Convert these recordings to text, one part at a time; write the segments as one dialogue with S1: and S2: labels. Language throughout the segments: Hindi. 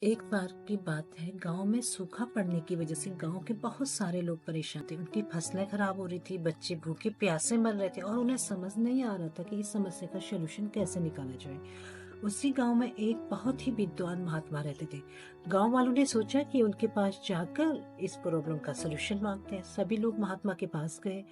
S1: एक बार की बात है, गांव में सूखा पड़ने की वजह से गांव के बहुत सारे लोग परेशान थे। उनकी फसलें खराब हो रही थी, बच्चे भूखे प्यासे मर रहे थे और उन्हें समझ नहीं आ रहा था कि इस समस्या का सलूशन कैसे निकाला जाए। उसी गांव में एक बहुत ही विद्वान महात्मा रहते थे। गांव वालों ने सोचा कि उनके पास जाकर इस प्रॉब्लम का सलूशन मांगते हैं। सभी लोग महात्मा के पास गए,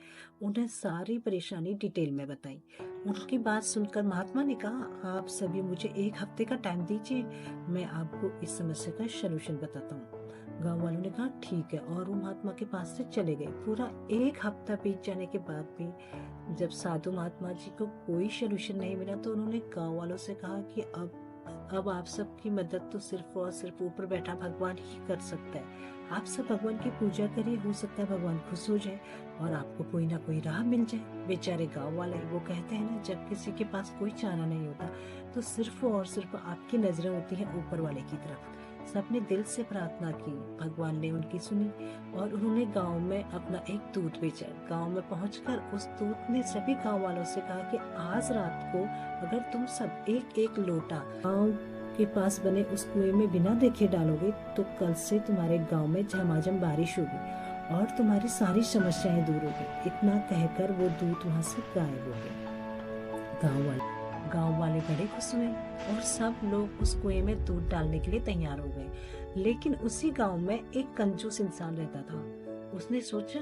S1: उन्हें सारी परेशानी डिटेल में बताई। उनकी बात सुनकर महात्मा ने कहा, आप सभी मुझे एक हफ्ते का टाइम दीजिए, मैं आपको इस समस्या का सलूशन बताता हूँ। गांव वालों ने कहा ठीक है, और वो महात्मा के पास से चले गए। पूरा एक हफ्ता बीत जाने के बाद भी जब साधु महात्मा जी को कोई सलूशन नहीं मिला, तो उन्होंने गांव वालों से कहा कि अब आप सबकी मदद तो सिर्फ और सिर्फ ऊपर बैठा भगवान ही कर सकता है। आप सब भगवान की पूजा करिए, हो सकता है भगवान खुश हो जाए और आपको कोई ना कोई राह मिल जाए। बेचारे गांव वाले, वो कहते हैं ना, जब किसी के पास कोई चारा नहीं होता तो सिर्फ और सिर्फ आपकी नजरें होती हैं ऊपर वाले की तरफ। सबने दिल से प्रार्थना की, भगवान ने उनकी सुनी और उन्होंने गांव में अपना एक दूत भेजा। गांव में पहुंचकर उस दूत ने सभी गांव वालों से कहा कि आज रात को अगर तुम सब एक एक लोटा गांव के पास बने उस कुएं में बिना देखे डालोगे तो कल से तुम्हारे गांव में झमाझम बारिश होगी और तुम्हारी सारी समस्याएं दूर होगी। इतना कहकर वो दूत वहां से गायब हो गए। गांव वाले बड़े खुश हुए और सब लोग उस कुएं में दूध डालने के लिए तैयार हो गए। लेकिन उसी गांव में एक कंजूस इंसान रहता था। उसने सोचा,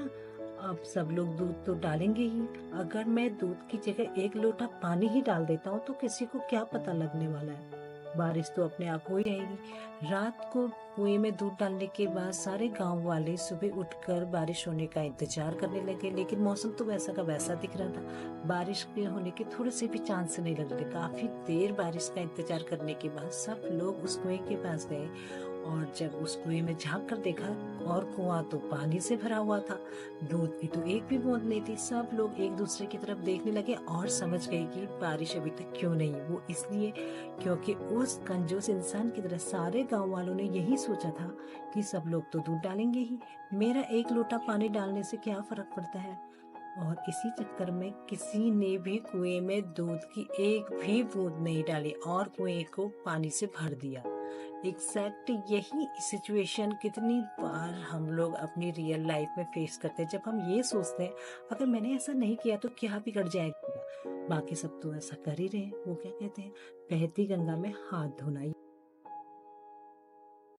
S1: अब सब लोग दूध तो डालेंगे ही, अगर मैं दूध की जगह एक लोटा पानी ही डाल देता हूँ तो किसी को क्या पता लगने वाला है, बारिश तो अपने आप हो ही जाएगी। रात को कुएं में दूध डालने के बाद सारे गांव वाले सुबह उठकर बारिश होने का इंतजार करने लगे। लेकिन मौसम तो वैसा का वैसा दिख रहा था, बारिश के होने के थोड़े से भी चांस नहीं लग रहे। काफी देर बारिश का इंतजार करने के बाद सब लोग उस कुएं के पास गए और जब उस कुएं में झांक कर देखा और कुआं तो पानी से भरा हुआ था, दूध की तो एक भी बूंद नहीं थी। सब लोग एक दूसरे की तरफ देखने लगे और समझ गए कि बारिश अभी तक क्यों नहीं। वो इसलिए क्योंकि उस कंजूस इंसान की तरह सारे गांव वालों ने यही सोचा था कि सब लोग तो दूध डालेंगे ही, मेरा एक लोटा पानी डालने से क्या फर्क पड़ता है। और इसी चक्कर में किसी ने भी कुएं में दूध की एक भी बूंद नहीं डाली और कुएं को पानी से भर दिया। एग्जैक्ट यही सिचुएशन कितनी बार हम लोग अपनी रियल लाइफ में फेस करते हैं, जब हम ये सोचते हैं अगर मैंने ऐसा नहीं किया तो क्या बिगड़ जाएगा, बाकी सब तो ऐसा कर ही रहे हैं। वो क्या कहते हैं, बहती गंगा में हाथ धोना।